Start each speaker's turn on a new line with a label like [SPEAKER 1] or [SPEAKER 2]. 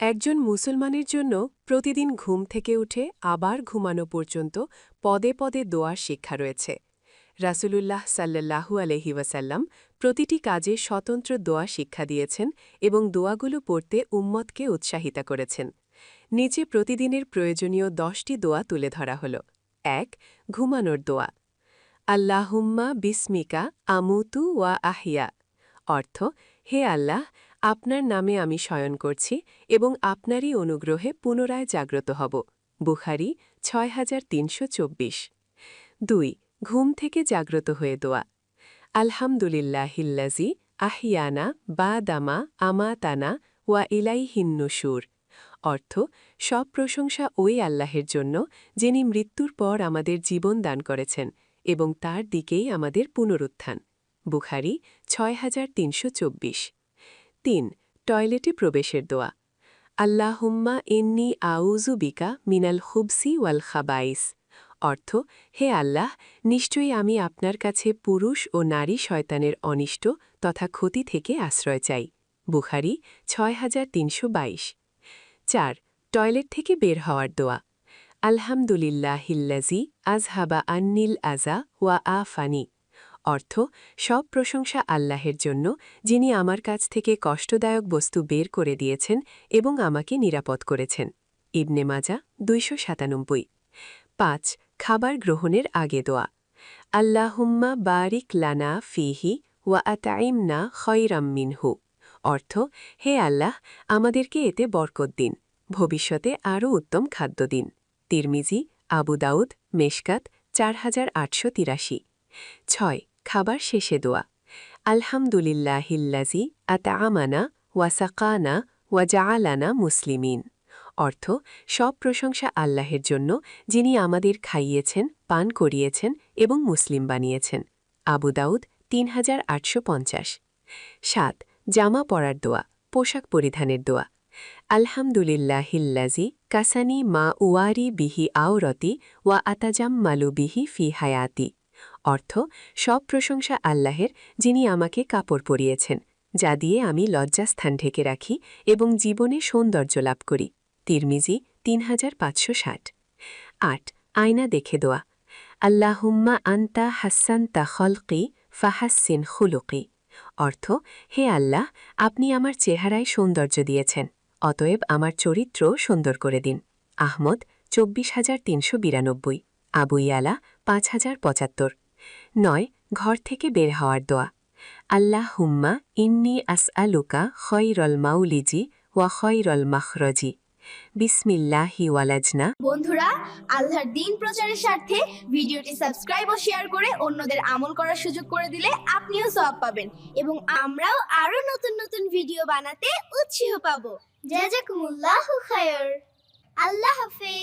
[SPEAKER 1] একজন মুসলমানের জন্য প্রতিদিন ঘুম থেকে উঠে আবার ঘুমানো পর্যন্ত পদে পদে দোয়ার শিক্ষা রয়েছে। রাসূলুল্লাহ সাল্লাল্লাহু আলাইহি ওয়াসাল্লাম প্রতিটি কাজে স্বতন্ত্র দোয়া শিক্ষা দিয়েছেন এবং দোয়াগুলো পড়তে উম্মতকে উৎসাহিত করেছেন। নিচে প্রতিদিনের প্রয়োজনীয় 10টি দোয়া তুলে ধরা হল। ১. ঘুমানোর দোয়া। আল্লাহুম্মা বিসমিকা আমুতু ওয়া আহিয়া। অর্থ, হে আল্লাহ, আপনার নামে আমি শয়ন করছি এবং আপনারই অনুগ্রহে পুনরায় জাগ্রত হব। বুখারী ৬৩২৪। ২. ঘুম থেকে জাগ্রত হয়ে দোয়া। আলহামদুলিল্লাহিল্লাযী আহিয়ানা বাদামা আমাতানা ওয়া ইলাইহিন নুশুর। অর্থ, সব প্রশংসা ওই আল্লাহের জন্য যিনি মৃত্যুর পর আমাদের জীবন দান করেছেন এবং তার দিকেই আমাদের পুনরুত্থান। বুখারী ৬৩২৪। ৩. টয়লেটে প্রবেশের দোয়া। আল্লাহুম্মা ইন্নী আউযু বিকা মিনাল খুবসি ওয়াল খাবাইস। অর্থ, হে আল্লাহ, নিশ্চয়ই আমি আপনার কাছে পুরুষ ও নারী শয়তানের অনিষ্ট তথা ক্ষতি থেকে আশ্রয় চাই। বুখারী ৬৩২২। ৪. টয়লেট থেকে বের হওয়ার দোয়া। আলহামদুলিল্লাহিল্লাযী আযহাবা আন্নিল আযা ওয়া আফানি। অর্থ, সব প্রশংসা আল্লাহের জন্য যিনি আমার কাছ থেকে কষ্টদায়ক বস্তু বের করে দিয়েছেন এবং আমাকে নিরাপদ করেছেন। ইবনে মাজা ২৯৭। ৫. খাবার গ্রহণের আগে দোয়া। আল্লাহুম্মা বারিক লানা ফিহি ওয়া আতাইমনা খয়রাম মিনহু। অর্থ, হে আল্লাহ, আমাদেরকে এতে বরকত দিন, ভবিষ্যতে আরও উত্তম খাদ্য দিন। তিরমিজি, আবু দাউদ, মেশকাত ৪৮৮৩। ৬. খাবার শেষে দোয়া। আলহামদুলিল্লাহিল্লাযী আতআমানা ওয়া সাকানা ওয়া জাআলানা মুসলিমিন। অর্থ, সব প্রশংসা আল্লাহের জন্য যিনি আমাদের খাইয়েছেন, পান করিয়েছেন এবং মুসলিম বানিয়েছেন। আবু দাউদ ৩৮৫০। ৭. জামা পরার দোয়া, পোশাক পরিধানের দোয়া। আলহামদুলিল্লাহিল্লাযী কাসানি মা উওয়ারি বিহি আওরতি ওয়া আতাজাম্মালু বিহি ফি হায়াতি। অর্থ, সব প্রশংসা আল্লাহের যিনি আমাকে কাপড় পরিয়েছেন, যা দিয়ে আমি লজ্জাস্থান ঢেকে রাখি এবং জীবনে সৌন্দর্য লাভ করি। তিরমিজি ৩৫৬০। ৮. আয়না দেখে দোয়া। আল্লাহুম্মা আন্তা হাসানতা খলকি ফাহাসিন খুলুকি। অর্থ, হে আল্লাহ, আপনি আমার চেহারায় সৌন্দর্য দিয়েছেন, অতএব আমার চরিত্র সুন্দর করে দিন। আহমদ ২৪৩৯২। আবু ইয়ালা ৫০৭৫। ৯. ঘর থেকে বের হওয়ার দোয়া। আল্লাহুম্মা ইন্নী আসআলুকা খয়রল মাউলিজি ওয়া খয়রল মাখরজি। বিসমিল্লাহি ওয়ালাজনা।
[SPEAKER 2] বন্ধুরা, আল্লাহর দ্বীন প্রচারের স্বার্থে ভিডিওটি সাবস্ক্রাইব ও শেয়ার করে অন্যদের আমল করার সুযোগ করে দিলে আপনিও সওয়াব পাবেন এবং আমরাও আরো নতুন নতুন ভিডিও বানাতে উৎসাহ পাবো। জাযাকুমুল্লাহু খায়র। আল্লাহ হাফেজ।